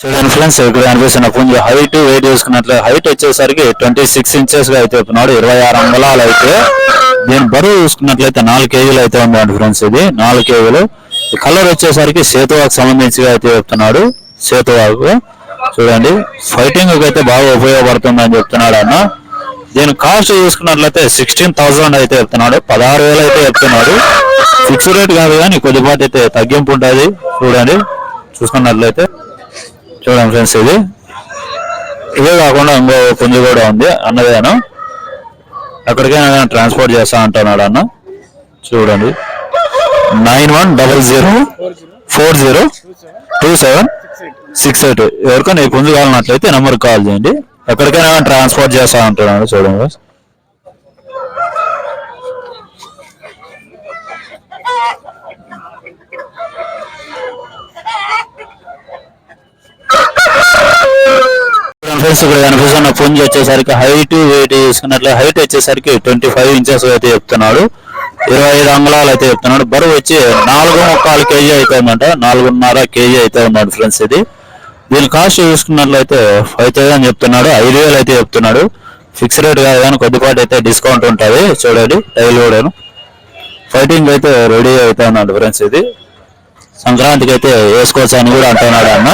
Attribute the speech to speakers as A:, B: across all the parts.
A: చూడండి ఫ్రెండ్స్, ఇక్కడ కనిపిస్తున్న పుంజు హైట్ వెయిట్ చూసుకున్నట్లు హైట్ వచ్చేసరికి 26 ఇంచెస్ గా అయితే చెప్తున్నాడు. 26 అంగుళాలు అయితే. దీని బరువు చూసుకున్నట్లయితే 4 కేజీలు అయితే ఉందండి ఫ్రెండ్స్. ఇది 4 కేజీలు. కలర్ వచ్చేసరికి సేతువాకు సంబంధించి అయితే చెప్తున్నాడు. సేతువాకు చూడండి, ఫైటింగ్ అయితే బాగా ఉపయోగపడుతుంది అని చెప్తున్నాడు అన్న. దీని కాస్ట్ చూసుకున్నట్లయితే 16,000 అయితే చెప్తున్నాడు. 16,000 అయితే చెప్తున్నాడు. ఫిక్స్ రేట్ కాదు కానీ కొద్దిపాటి అయితే తగ్గింపు ఉంటుంది. చూడండి చూసుకున్నట్లయితే చూడండి ఫ్రెండ్స్, ఇదే కాకుండా ఇంకో పుంజు కూడా ఉంది అన్నదేను. ఎక్కడికైనా ట్రాన్స్పోర్ట్ చేస్తా అంటున్నాడు అన్న. చూడండి 9100402768. ఎవరికైనా ఈ పుంజు కావాలన్నట్లయితే నెంబర్కి కాల్ చేయండి. ఎక్కడికైనా ట్రాన్స్పోర్ట్ చేస్తా అంటున్నాడు. చూడండి ఫ్రెండ్స్, ఇక్కడ కనిపిస్తున్న పుంజు వచ్చేసరికి హైట్ వెయిట్ చూసుకున్నట్లు హైట్ వచ్చేసరికి 25 ఇంచెస్ అయితే చెప్తున్నాడు. 25 అంగుళాలు అయితే చెప్తున్నాడు. బరువు వచ్చి 4.25 కేజీ అయితే ఉందంట. 4.5 కేజీ అయితే ఉన్నాడు ఫ్రెండ్స్. దీని కాస్ట్ చూసుకున్నట్లయితే 5,000 చెప్తున్నాడు. 5,000 అయితే చెప్తున్నాడు. ఫిక్స్ రేట్ కాదు కానీ కొద్దిపాటి అయితే డిస్కౌంట్ ఉంటుంది. చూడండి టైల్ కూడా ఫైటింగ్ అయితే రెడీ అయితే ఉన్నాడు ఫ్రెండ్స్. సంక్రాంతికి అయితే వేసుకోవచ్చు అని కూడా అంటున్నాడు అన్న.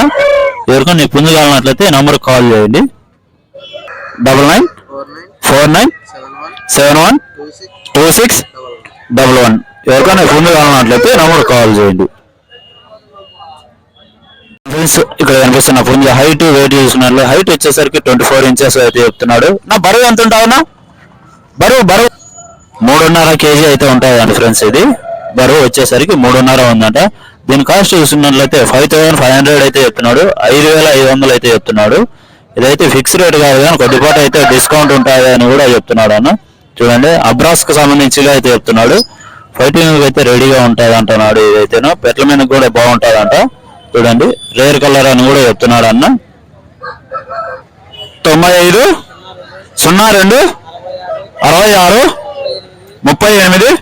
A: ఎవరికైనా నీ పుంజు కావాలన్నట్లయితే నంబర్ కాల్ చేయండి. 9949712611. ఎవరికైనా పుంజు కావాలన్నట్లయితే నంబర్ కాల్ చేయండి ఫ్రెండ్స్. ఇక్కడ కనిపిస్తున్న పుంజు హైట్ వెయిట్ చూసుకున్నట్లు హైట్ వచ్చేసరికి 24 ఇంచెస్ అయితే చెప్తున్నాడు. నా బరువు ఎంత ఉంటావునా? బరువు 3.5 కేజీ అయితే ఉంటుంది ఫ్రెండ్స్. బరువు వచ్చేసరికి 3.5 ఉందంట. దీని కాస్ట్ చూసుకున్నట్లయితే 5,500 అయితే చెప్తున్నాడు. 5,500 అయితే చెప్తున్నాడు. ఇదైతే ఫిక్స్ రేట్ కాదు కానీ కొద్దిపాటు అయితే డిస్కౌంట్ ఉంటుంది అని కూడా చెప్తున్నాడు అన్న. చూడండి అబ్రాస్ కు సంబంధించి అయితే చెప్తున్నాడు. ఫైటింగ్ అయితే రెడీగా ఉంటుంది అంటున్నాడు. ఇదైతేనో పెట్ల మీద కూడా బాగుంటుంది అంట. చూడండి రేర్ కలర్ అని కూడా చెప్తున్నాడు అన్న. 9502663823.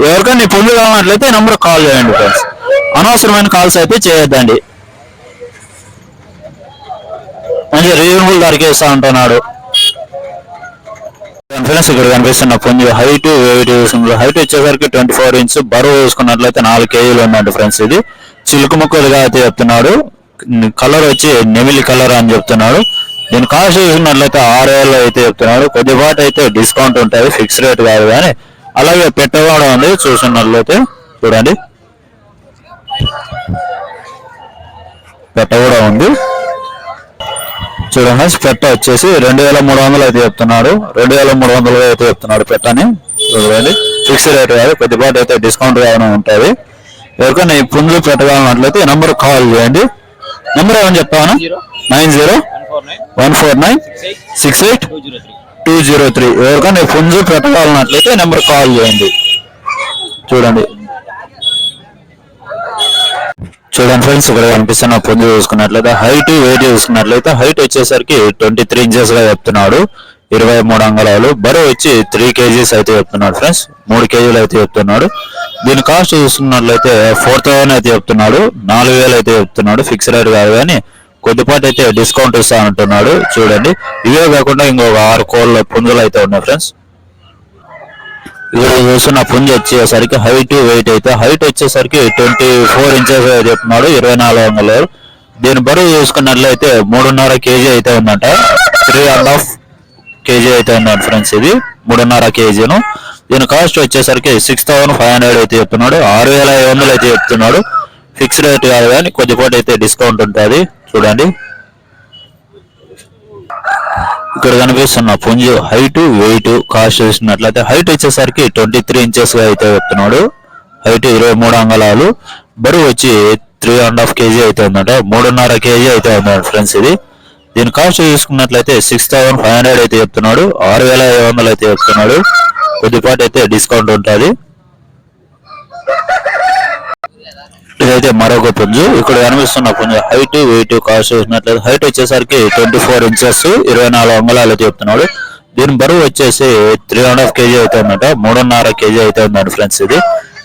A: ఎవరికైనా నీ పుంజు కావాలన్నట్లయితే నెంబర్ కాల్ చేయండి ఫ్రెండ్స్. అనవసరమైన కాల్స్ అయితే చేయొద్దండి. మంచి రీజనబుల్ ధరకే ఇస్తా అంటున్నాడు ఫ్రెండ్స్. ఇక్కడ కనిపిస్తున్న పుంజు హైట్ వెయిట్ హైట్ వచ్చేసరికి 24 ఇంచ్. బరువు చూసుకున్నట్లయితే 4 కేజీలు ఉందండి ఫ్రెండ్స్. చిలుకు ముక్కలుగా అయితే చెప్తున్నాడు. కలర్ వచ్చి నెమిలి కలర్ అని చెప్తున్నాడు. దీని కాస్ట్ చూసుకున్నట్లయితే 6,000 అయితే చెప్తున్నాడు. కొద్దిపాటు అయితే డిస్కౌంట్ ఉంటుంది. ఫిక్స్ రేట్ కాదు కానీ. అలాగే పెట్ట కూడా ఉంది చూసుకున్నట్లయితే. చూడండి పెట్ట కూడా ఉంది. చూడండి పెట్ట వచ్చేసి 2,300 అయితే చెప్తున్నాడు. 2,300 అయితే చెప్తున్నాడు పెట్టని. చూడండి ఫిక్స్ రేట్ కాదు, కొద్దిపాటు అయితే డిస్కౌంట్ కావాలని ఉంటుంది. ఎవరికైనా ఈ పుంజు పెట్టగలనట్లయితే నెంబర్ కాల్ చేయండి. నెంబర్ ఏమని చెప్తాను? 9014968203. ఎవరికైనా ఈ పుంజు పెట్టగలనట్లయితే నెంబర్ కాల్ చేయండి. చూడండి ఫ్రెండ్స్, ఇక్కడ కనిపిస్తున్న పుంజు చూసుకున్నట్లయితే హైట్ వెయిట్ చూసుకున్నట్లయితే హైట్ వచ్చేసరికి 23 ఇంచెస్ గా చెప్తున్నాడు. 23 అంగుళాలు. బరువు వచ్చి 3 కేజీస్ అయితే చెప్తున్నాడు ఫ్రెండ్స్. 3 కేజీలు అయితే చెప్తున్నాడు. దీని కాస్ట్ చూసుకున్నట్లయితే 4,000 అయితే చెప్తున్నాడు. 4,000 అయితే చెప్తున్నాడు. ఫిక్స్ రేట్ కాదు కానీ కొద్దిపాటు అయితే డిస్కౌంట్ ఇస్తా అంటున్నాడు. చూడండి ఇవే కాకుండా ఇంకొక 6 కోళ్ళ పుంజులు అయితే ఉన్నాయి ఫ్రెండ్స్. ఇక్కడ చూస్తున్న పుంజు వచ్చేసరికి హైట్ వెయిట్ అయితే హైట్ వచ్చేసరికి 24 ఇంచెస్ చెప్తున్నాడు. 24 అంగుళాలు. దీని బరువు చూసుకున్నట్లయితే 3.5 కేజీ అయితే ఉందంట. 3.5 కేజీ అయితే ఉందంట ఫ్రెండ్స్. 3.5 కేజీను. దీని కాస్ట్ వచ్చేసరికి 6,500 అయితే చెప్తున్నాడు. 6,500 అయితే చెప్తున్నాడు. ఫిక్స్ రేట్ కాదు కానీ కొద్దిపాటు అయితే డిస్కౌంట్ ఉంటుంది. చూడండి ఇక్కడ కనిపిస్తున్న పుంజు హైట్ వెయిట్ కాస్ట్ చూసినట్లయితే హైట్ వచ్చేసరికి 23 ఇంచెస్ గా అయితే చెప్తున్నాడు. హైట్ 23 అంగుళాలు. బరువు వచ్చి 3.5 కేజీ అయితే ఉందంట. 3.5 కేజీ అయితే ఉందంట ఫ్రెండ్స్. దీని కాస్ట్ చూసుకున్నట్లయితే 6,500 అయితే చెప్తున్నాడు. 6,500 అయితే చెప్తున్నాడు. కొద్దిపాటు అయితే డిస్కౌంట్ ఉంటుంది. ఇదైతే మరొక పుంజు. ఇక్కడ కనిపిస్తున్న పుంజు హైట్ వెయిట్ కాస్ట్ చూసినట్లయితే హైట్ వచ్చేసరికి 24 ఇంచెస్ 24 అంగుళాలు అయితే చెప్తున్నాడు. దీని బరువు వచ్చేసి 3.5 కేజీ అయితే ఉందంట. 3.5 కేజీ అయితే ఉందండి ఫ్రెండ్స్.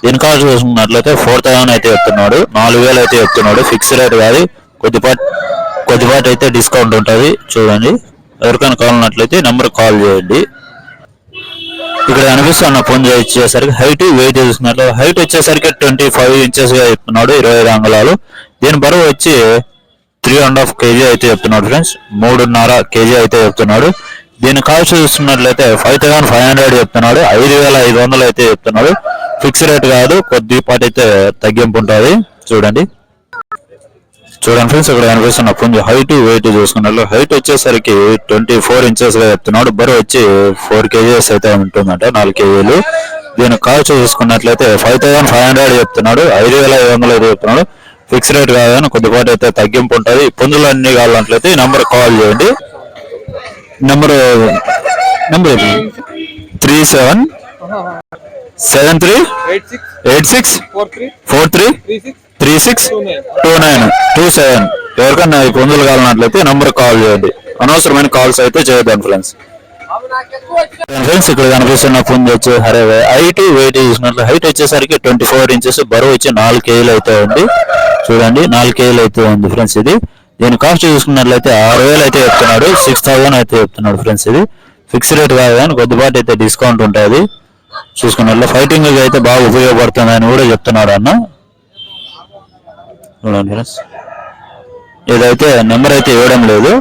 A: దీని కాస్ట్ చూసుకున్నట్లయితే 4,000 అయితే చెప్తున్నాడు. 4,000 అయితే చెప్తున్నాడు. ఫిక్స్ రేట్ కాదు, కొద్దిపాటి అయితే డిస్కౌంట్ ఉంటుంది చూడండి. ఎవరికైనా కావాలన్నట్లయితే నెంబర్ కాల్ చేయండి. ఇక్కడ కనిపిస్తున్న పుంజ వచ్చేసరికి హైట్ వెయిట్ చూసుకున్నట్లు హైట్ వచ్చేసరికి 25 inches గా చెప్తున్నాడు, 25 అంగుళాలు. దీని బరువు వచ్చి 3.5 kg అయితే చెప్తున్నాడు ఫ్రెండ్స్, 3.5 kg అయితే చెప్తున్నాడు. దీని కాస్ట్ చూస్తున్నట్లయితే 5,500 చెప్తున్నాడు, 5,500 అయితే చెప్తున్నాడు. ఫిక్స్ రేట్ కాదు, కొద్దిపాటి అయితే తగ్గింపు ఉంటుంది. చూడండి ఫ్రెండ్స్, ఇక్కడ కనిపిస్తున్న పుంజు హైట్ వెయిట్ చూసుకున్నట్లు హైట్ వచ్చేసరికి 24 inches గా చెప్తున్నాడు, బరువు వచ్చి 4 kgs అయితే ఉంటుందంట, 4 kgలు. దీని కాస్ట్ చూసుకున్నట్లయితే 5,500 చెప్తున్నాడు, 5,500 అయితే చెప్తున్నాడు. ఫిక్స్ రేట్ కాదని కొద్దిపాటి అయితే తగ్గింపు ఉంటుంది. పుంజులు అన్ని కావాలన్నట్లయితే ఈ నెంబర్ కాల్ చేయండి. నెంబర్ 37738643362927. ఎవరికన్నా ఈ పుంజులు కావాలన్నట్లయితే నెంబర్ కాల్ చేయండి. అనవసరమైన కాల్స్ అయితే చేయొద్దాం ఫ్రెండ్స్. ఇక్కడ కనిపిస్తున్న పుంజు వచ్చి హైట్ వెయిట్ చూసినట్లు హైట్ వచ్చేసరికి 24 inches, బరువు వచ్చి 4 kgలు అయితే ఉంది. చూడండి 4 kgలు అయితే ఉంది ఫ్రెండ్స్. ఇది దీని కాస్ట్ చూసుకున్నట్లయితే 6,000 అయితే చెప్తున్నాడు, 6,000 అయితే చెప్తున్నాడు ఫ్రెండ్స్. ఇది ఫిక్స్ రేట్ కాదు కానీ కొద్దిపాటి అయితే డిస్కౌంట్ ఉంటుంది. చూసుకున్నట్లు ఫైటింగ్ అయితే బాగా ఉపయోగపడుతుంది అని కూడా చెప్తున్నాడు అన్న. చూడండి ఫ్రెండ్స్, ఇదైతే నెంబర్ అయితే ఇవ్వడం లేదు,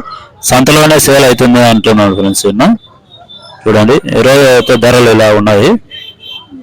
A: సంతలోనే సేల్ అవుతుంది అంటున్నాడు ఫ్రెండ్స్. చూడండి ఈరోజు అయితే ధరలు ఇలా ఉన్నాయి.